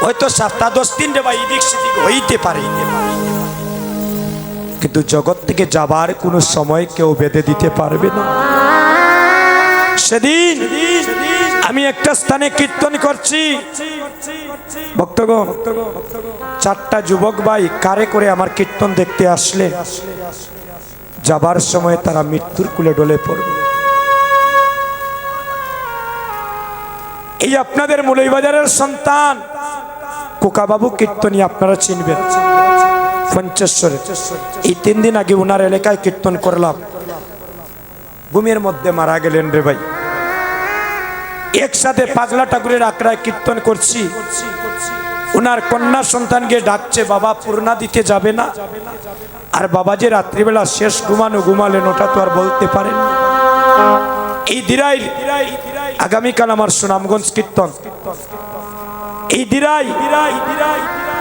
হয়তো 7-10 দিন রে ভাই এদিক সেদিক হইতে পারে, কিন্তু জগৎ থেকে যাবার কোনো সময় কেউ বেঁধে দিতে পারবে না। সেদিন আমি একটা স্থানে কীর্তন করছি, ভক্তগণ 4টা যুবক ভাই কারে করে আমার কীর্তন দেখতে আসলে যাবার সময় তারা মৃত্যুর কুলে ডলে পড়বে। এই আপনাদের মৌলভীবাজারের সন্তান কোকাবাবু কীর্তনী আপনারা চিনবেন, পঞ্চেশ্বরে। এই 3 দিন আগে ওনার এলাকায় কীর্তন করলাম, ঘুমের মধ্যে মারা গেলেন রে ভাই। একসাথে পাগলা ঠাকুরের আখড়ায় কীর্তন করছি, ওনার কন্যা সন্তানকে ডাকছে, বাবা পূর্ণা দিতে যাবে না? আর বাবা যে রাত্রিবেলা শেষ ঘুমালেন ওটা তো আর বলতে পারেন। এই দিরাই আগামীকাল আমার সুনামগঞ্জ কীর্তন, এই দিরাই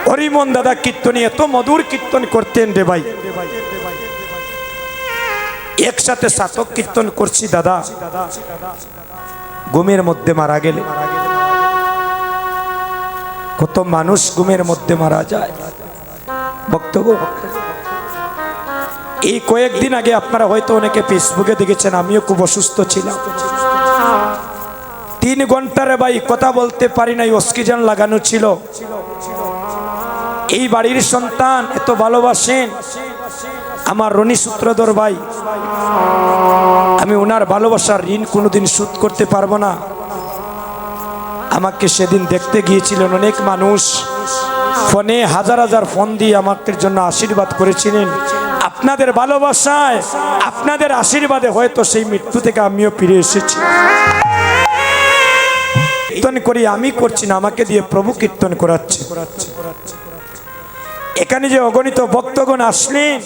হরিমন দাদা কীর্তনী এত মধুর কীর্তন করতেন রে ভাই। একসাথে সাতক কীর্তন করছি দাদা, ঘুমের মধ্যে মারা গেলে। কত মানুষ ঘুমের মধ্যে মারা যায় বক্তব্য। এই কয়েকদিন আগে আপনারা হয়তো অনেকে ফেসবুকে দেখেছেন, আমিও খুব অসুস্থ ছিলাম, 3 ঘন্টারে ভাই কথা বলতে পারি নাই, অক্সিজেন লাগানো ছিল। এই বাড়ির সন্তান এত ভালোবাসেন আমার রনি সূত্রধর ভাই, আমি ওনার ভালোবাসার ঋণ কোনোদিন শোধ করতে পারবো না। আমাকে সেদিন দেখতে গিয়েছিলেন অনেক মানুষ, ফোনে হাজার ফোন দিয়ে আমাদের জন্য আশীর্বাদ করেছিলেন। আপনাদের ভালোবাসায়, আপনাদের আশীর্বাদে হয়তো সেই মৃত্যু থেকে আমিও ফিরে এসেছি। কীর্তন করি আমি করছি না, আমাকে দিয়ে প্রভু কীর্তন করাচ্ছে। এখানে যে অগণিত ভক্তগণ আসলেন,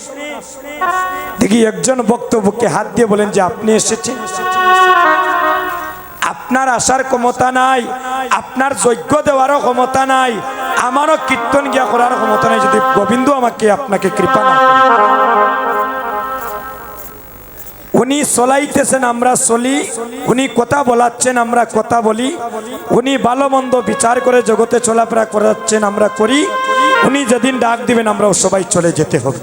দেখি একজন বক্তব্যকে হাত দিয়ে বলেন যে আপনি এসেছেন। আপনার আসার ক্ষমতা নাই, আপনার যজ্ঞ দেওয়ারও ক্ষমতা নাই, আমারও কীর্তন গিয়া করার ক্ষমতা নাই, যদি গোবিন্দ আমাকে আপনাকে কৃপা না করে। উনি চলাইতেছেন আমরা চলি, উনি কথা বলাচ্ছেন আমরা কথা বলি, উনি ভালো মন্দ বিচার করে জগতে চলাফেরা করাচ্ছেন আমরা করি, উনি যেদিন ডাক দিবেন আমরাও সবাই চলে যেতে হবে।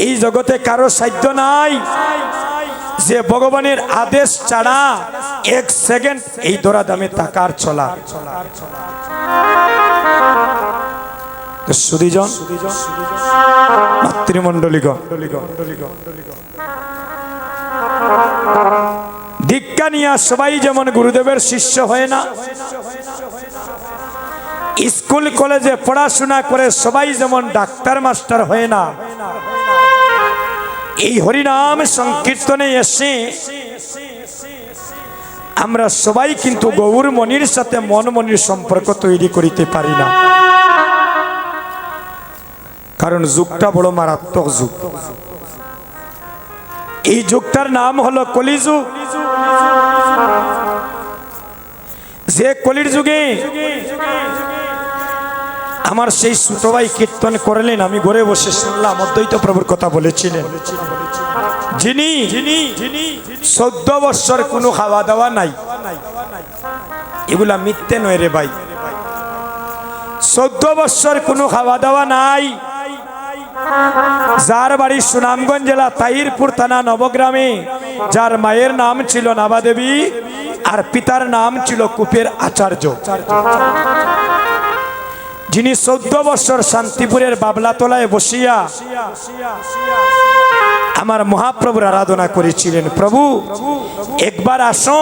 এই জগতে কারো সাধ্য নাই যে ভগবানের আদেশ ছাড়া 1 সেকেন্ড এই দরা দামে টাকার চলা। সুধীজন মাতৃমণ্ডলীগণ, দীক্ষা নিয়ে সবাই যেমন গুরুদেবের শিষ্য হয় না, স্কুল কলেজে পড়াশোনা করে সবাই যেমন ডাক্তার মাস্টার হয় না, এই হরিনাম সংকীর্তনে এসে আমরা সবাই কিন্তু গৌর মনির সাথে মন মনির সম্পর্ক তৈরি করিতে পারি না, কারণ যুগটা বড় মারাত্মক যুগ। এই যুগটার নাম হলো কলিযুগ। যে কলির যুগে আমার সেই ছোট ভাই কীর্তন করলেন, আমি ঘরে বসে শুনলাম, অদ্বৈত প্রভুর কথা বলেছিলেন, যিনি 14 বছর কোনো খাওয়া দাওয়া নাই। এগুলা মিথ্যে নয় রে ভাই, 14 বছর কোনো খাওয়া দাওয়া নাই, যার বাড়ি সুনামগঞ্জ জেলা তাহিরপুর থানা নবগ্রামে, যার মায়ের নাম ছিল নাবাদেবী আর পিতার নাম ছিল কুপের আচার্য, যিনি 14 বছর শান্তিপুরের বাবলাতলায় বসিয়া আমার মহাপ্রভুর আরাধনা করেছিলেন। প্রভু একবার আসো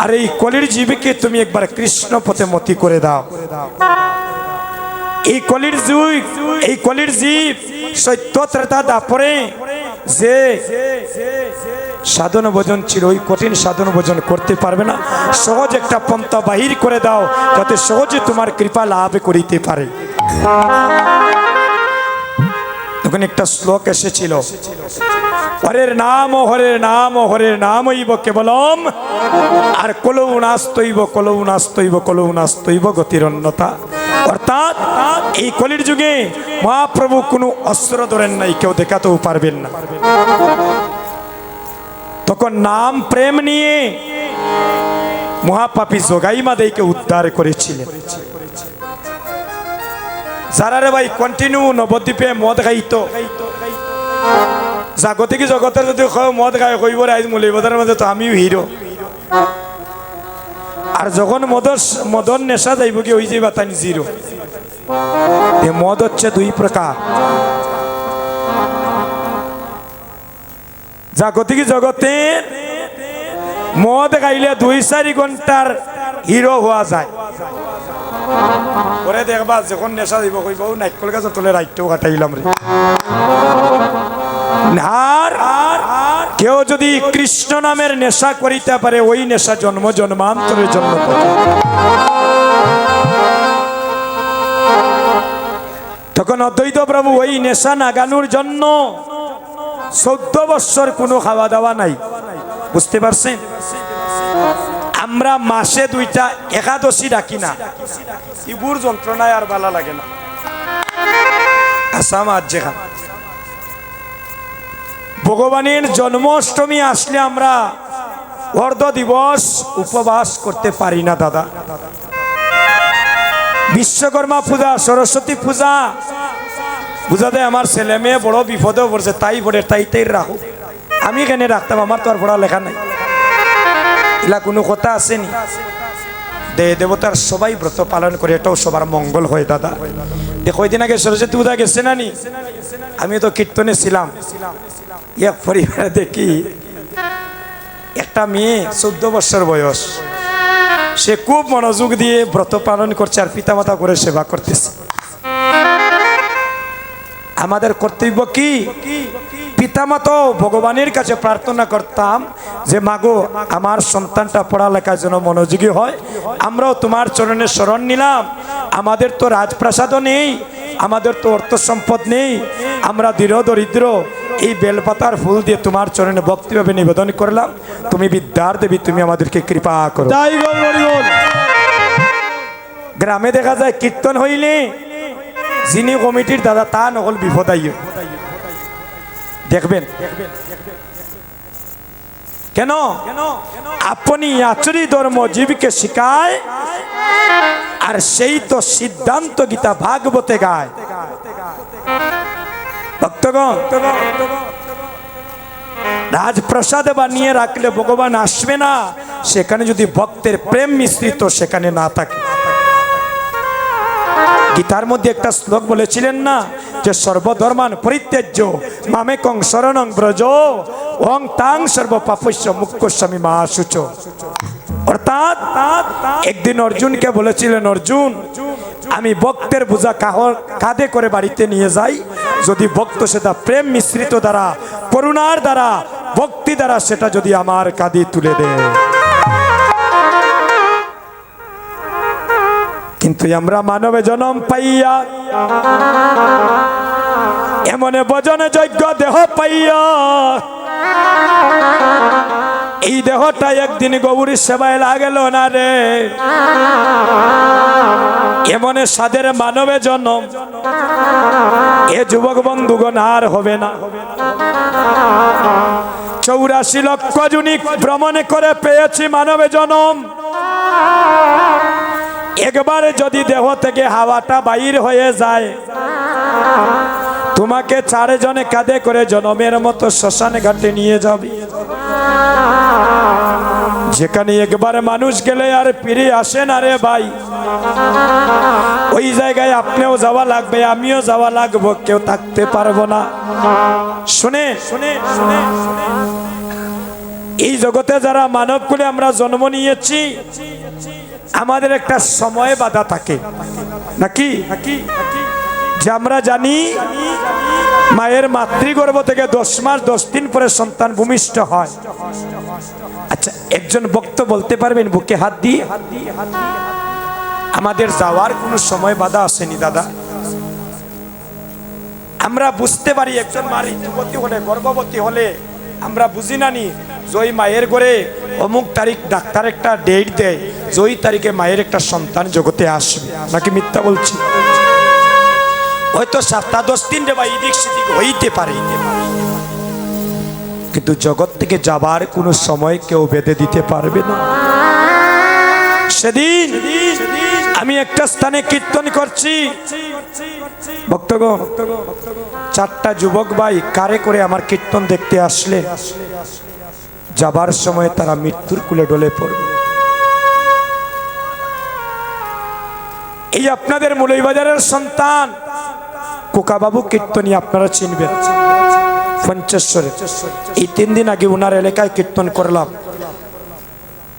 আর এই কলির জীবকে তুমি একবার কৃষ্ণ পথে মতি করে দাও। এই কলির যুগ, এই কলির জীব সত্য ত্রেতা দাপরে যে সাধন ভোজন ছিল, ওই কঠিন সাধন ভোজন করতে পারবে না। সহজ একটা পন্থা বাহির করে দাও, যাতে সহজে তোমার কৃপা লাভ করিতে পারে। তখন একটা শ্লোক এসেছিল, হরের নাম হরের নাম হরের নামইব কেবলম, আর কলৌ নাস্তৈব কলৌ নাস্তৈব কলৌ নাস্তৈব গতিরন্যতা। অর্থাৎ এই কলির যুগে মহাপ্রভু কোনো অস্ত্র ধরেন নাই, কেউ দেখাতেও পারবেন না। তখন নাম প্রেম নিয়ে মহাপাপী জোগাইমা দেইকে উদ্ধার করেছিলেন। যারা রে ভাই কন্টিনিউ নবদ্বীপে মদ খাইতো, জাগতিক জগতের যদি মদ খাই কইব আজ মৌলবাদের মধ্যে তো আমিও হিরো। আর যখন মদন নেশা যাইব কি ওই যে বাতানি জিরো। মদ হচ্ছে দুই প্রকার, জাগতিক জগতে মদ খাইলে 2-4 ঘন্টার হিরো হওয়া যায়। পরে দেখবা যখন নেশা দিব কইব নাইকল গাছ তোলে রাইটও কাটাইলাম রে। আর কেউ যদি কৃষ্ণ নামের নেশা করিতে পারে ওই নেশা জন্ম জন্মান্তরের জন্য। তখন অদ্বৈত প্রভু ওই নেশা নাগানোর জন্য 14 বছর কোনো খাওয়া দাওয়া নাই। বুঝতে পারছেন? আমরা মাসে 2টা একাদশী রাখি না, ইবুর যন্ত্রণায় আর ভালো লাগে না। আসাম আজ যেখান ভগবানের জন্মাষ্টমী আসলে আমরা অর্ধ দিবস উপবাস করতে পারি না দাদা। বিশ্বকর্মা পূজা, সরস্বতী পূজা বুঝাতে আমার ছেলে মেয়ে বড় বিপদে পড়ছে, তাই পড়ে তাই রাখো। আমি কেন রাখতাম? আমার তো আর পড়া লেখা নাই। এলা কোনো কথা আসেনি? দেবতার সবাই ব্রত পালন করে, এটাও সবার মঙ্গল হয় দাদা। দেখো ওই দিন আগে সরস্বতী পূজা গেছে না নি? আমি তো কীর্তনে ছিলাম, এক পরিবারে দেখি একটা মেয়ে 14 বছর বয়স, সে খুব মনোযোগ দিয়ে ব্রত পালন করছে আর পিতামাতা করে সেবা করতেছে। আমাদের কর্তব্য কি? পিতামাতা ভগবানের কাছে প্রার্থনা করতাম যে মাগো আমার সন্তানটা পড়ালেখার জন্য মনোযোগী হয়। আমরাও তোমার চরণে শরণ নিলাম। আমাদের তো রাজপ্রাসাদও নেই, আমাদের তো অর্থ সম্পদ নেই, আমরা দৃঢ় দরিদ্র। এই বেলপাতার ফুল দিয়ে তোমার চরণে ভক্তিভাবে নিবেদন করলাম। তুমি বিদ্যার দেবী, তুমি আমাদেরকে কৃপা করো। গ্রামে দেখা যায় কীর্তন হইলে যিনি কমিটির দাদা তা নকল বিপদ আইয়। দেখবেন কেন? আপনি আচরি ধর্ম জীবকে শিখায়, আর সেই তো সিদ্ধান্ত গীতা ভাগবতে গায়। ভক্তগণ, রাজপ্রাসাদে বানিয়ে রাখলে ভগবান আসবে না, সেখানে যদি ভক্তের প্রেম মিশ্রিত সেখানে না থাকে। গীতার মধ্যে একটা শ্লোক বলেছিলেন না যে সর্বধর্মান পরিত্যাজ্য মামেকং শরণং ব্রজ ওং তাং সর্বপাপস্য মুক্তস্বামী মা শুচ। অর্থাৎ একদিন অর্জুনকে বলেছিলেন, অর্জুন আমি ভক্তের বোঝা কাঁধে করে বাড়িতে নিয়ে যাই, যদি ভক্ত সেটা প্রেম মিশ্রিত দ্বারা, করুণার দ্বারা, ভক্তি দ্বারা সেটা যদি আমার কাঁধে তুলে দেয়। কিন্তু আমরা মানবে জন্ম পাইয়া এমনে ভজনে যোগ্য দেহ পাইয়া এই দেহটা একদিন গৌরীর সেবায় লাগেল না রে। এমনে সাদের মানবে জন্ম এ যুবক বন্ধুগণ আর হবে না। 84 লক্ষ জুনি ভ্রমণে করে পেয়েছি মানবে জন্ম। একবারে যদি দেহ থেকে হাওয়াটা বাইর হয়ে যায়, তোমাকে 4 জনে কাঁধে করে জনমের মতো শ্মশানে ঘাটে নিয়ে যাবে, যেখানে একবারে মানুষ গেলে আর ফিরে আসে না রে ভাই। ওই জায়গায় আপনিও যাওয়া লাগবে, আমিও যাওয়া লাগবো, কেউ থাকতে পারবো না। শুনে শুনে শুনে এই জগতে যারা মানব কুলে আমরা জন্ম নিয়েছি, আমাদের একটা সময় বাধা থাকে নাকি? যে আমরা জানি মায়ের মাতৃগর্ভ থেকে 10 মাস 10 দিন পরে সন্তান ভূমিষ্ঠ হয়। আচ্ছা, একজন ভক্ত বলতে পারবেন বুকে হাত দিয়ে আমাদের যাওয়ার কোনো সময় বাধা আসেনি দাদা? আমরা বুঝতে পারি একজন মা ঋতুবতী হলে, গর্ভবতী হলে আমরা বুঝি না নি ওই মায়ের ঘরে অমুক তারিখ ডাক্তার একটা ডেট দেয়, ওই তারিখে মায়ের একটা সন্তান জগতে আসবে, নাকি মিথ্যা বলছি? হয়তো 7-10 দিন রে বা এদিক সেদিক হইতে পারে, কিন্তু জগৎ থেকে যাবার কোনো সময় কেউ বেঁধে দিতে পারবে না। সেদিন আমি একটা স্থানে কীর্তন করছি, ভক্তগণ চারটা যুবক ভাই কারে করে আমার কীর্তন দেখতে আসলে যাবার সময় তারা মৃত্যুর কুলে ঢলে পড়বে। এই আপনাদের মৌলভীবাজারের সন্তান কোকাবাবু কীর্তনী আপনারা চিনবেন, পঞ্চেশ্বরে। এই 3 দিন আগে ওনার এলাকায় কীর্তন করলাম,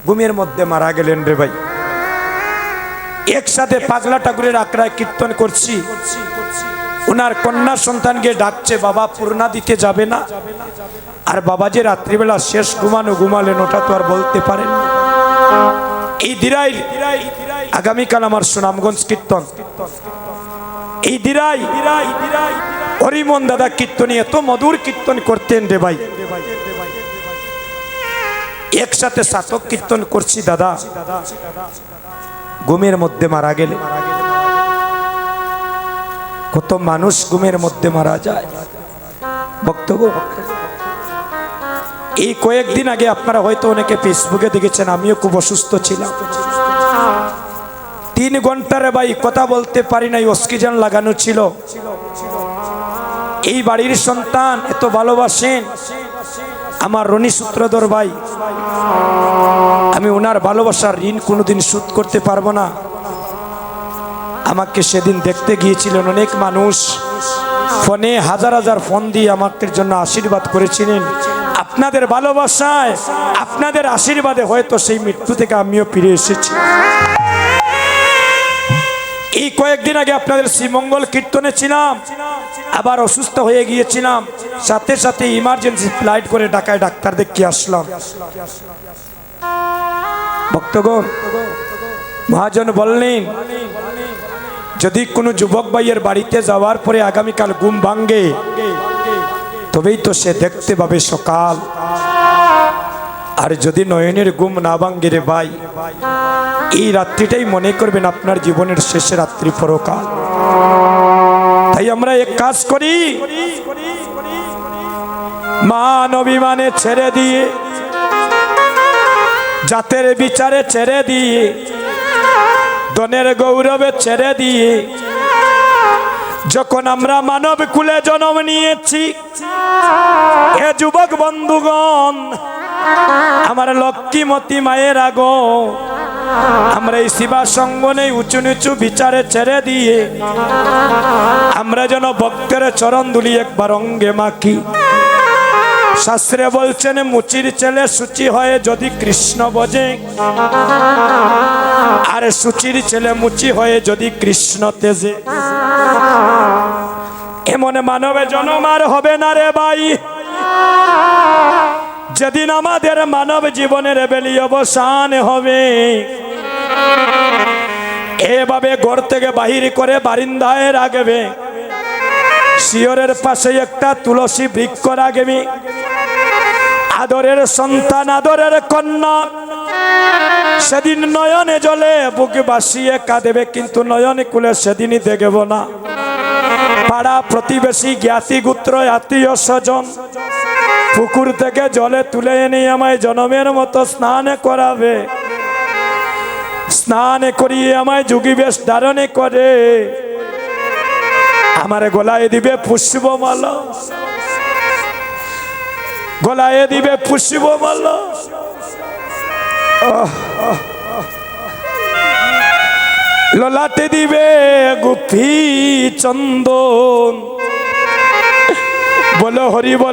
ঘুমের মধ্যে মারা গেলেন রে ভাই। একসাথে পাগলা ঠাকুরের আখড়ায় কীর্তন করছি, ওনার কন্যা সন্তান গিয়ে ডাকছে, বাবা পূর্ণা দিতে যাবে না? আর বাবা যে রাত্রিবেলা শেষ ঘুমালেন ওটা তো আর বলতে পারেন। এই দিরাই আগামীকাল আমার সুনামগঞ্জ কীর্তন, এই দিরাই হরিমোহন দাদা কীর্তনী এত মধুর কীর্তন করতেন রে ভাই। একসাথে সাতক কীর্তন করছি দাদা, ঘুমের মধ্যে মারা গেলে। কত মানুষ ঘুমের মধ্যে মারা যায় বক্তব্য। এই কয়েকদিন আগে আপনারা হয়তো অনেকে ফেসবুকে দেখেছেন, আমিও খুব অসুস্থ ছিলাম, 3 ঘন্টারে ভাই কথা বলতে পারি নাই, অক্সিজেন লাগানো ছিল। এই বাড়ির সন্তান এত ভালোবাসেন আমার রনি সূত্রধর ভাই, আমি ওনার ভালোবাসার ঋণ কোনোদিন শোধ করতে পারবো না। আমাকে সেদিন দেখতে গিয়েছিলেন অনেক মানুষ, ফোনে হাজার হাজার ফোন দিয়ে আমাদের জন্য আশীর্বাদ করেছিলেন। আপনাদের ভালোবাসায়, আপনাদের আশীর্বাদে হয়তো সেই মৃত্যু থেকে আমিও ফিরে এসেছি। এই কয়েকদিন আগে আপনাদের শ্রীমঙ্গল কীর্তনে ছিলাম, আবার অসুস্থ হয়ে গিয়েছিলাম, সাথে সাথে ইমার্জেন্সি ফ্লাইট করে ঢাকায় ডাক্তার দেখিয়ে আসলাম। ভক্তগণ মহাজন বললেন, যদি কোনো যুবক ভাইয়ের বাড়িতে যাওয়ার পরে আগামীকাল ঘুম ভাঙ্গে, তবেই তো সে দেখতে পাবে সকাল। আর যদি নয়নের ঘুম না ভাঙ্গে রে ভাই, এই রাত্রিটাই মনে করবেন আপনার জীবনের শেষ রাত্রি পরকাল। তাই আমরা এক কাজ করি, মান অভিমানে ছেড়ে দিয়ে, জাতের বিচারে ছেড়ে দিয়ে, ধনের গৌরবে ছেড়ে দিয়ে, যখন আমরা মানব কুলে জন্ম নিয়েছি, এ যুবক বন্ধুগণ, আমার লক্ষ্মীমতী মায়ের আগো, আমরা এই শিবা সঙ্গনে উঁচু নিচু বিচারে ছেড়ে দিয়ে আমরা যেন ভক্তের চরণ দুলি একবার অঙ্গে মাখি। শাস্ত্রে বলছেন, মুচির ছেলে সূচি হয়ে যদি কৃষ্ণ বোঝে, আর সূচির ছেলে মুচি হয়ে যদি কৃষ্ণ তেজে। এমন মানবে জন্ম আর হবে না রে ভাই, যেদিন আমাদের মানব জীবনের বেলি অবসান হবে। এভাবে ঘর থেকে বাহির করে বারিন্দায় রাখবে, শিয়রের পাশে একটা তুলসী বৃক্ষ রাখবে। আদরের সন্তান, আদরের কন্যা সেদিন নয়নে জলে বুক বাসিয়ে কাঁদেবে, কিন্তু নয়নে কুলে সেদিনই দেখব না। পাড়া প্রতিবেশী, জ্ঞাতি গোত্র, আত্মীয় স্বজন পুকুর থেকে জলে তুলে এনে আমায় জনমের মতো স্নান করাবে। স্নান করিয়ে আমায় যোগী বেশ ধারণে করে আমার গলায় দিবে পুষ্পমালা, গলায় দিবে পুষ্পমালা। ললাটে দিবে গুফি চন্দন। বলো হরি বল।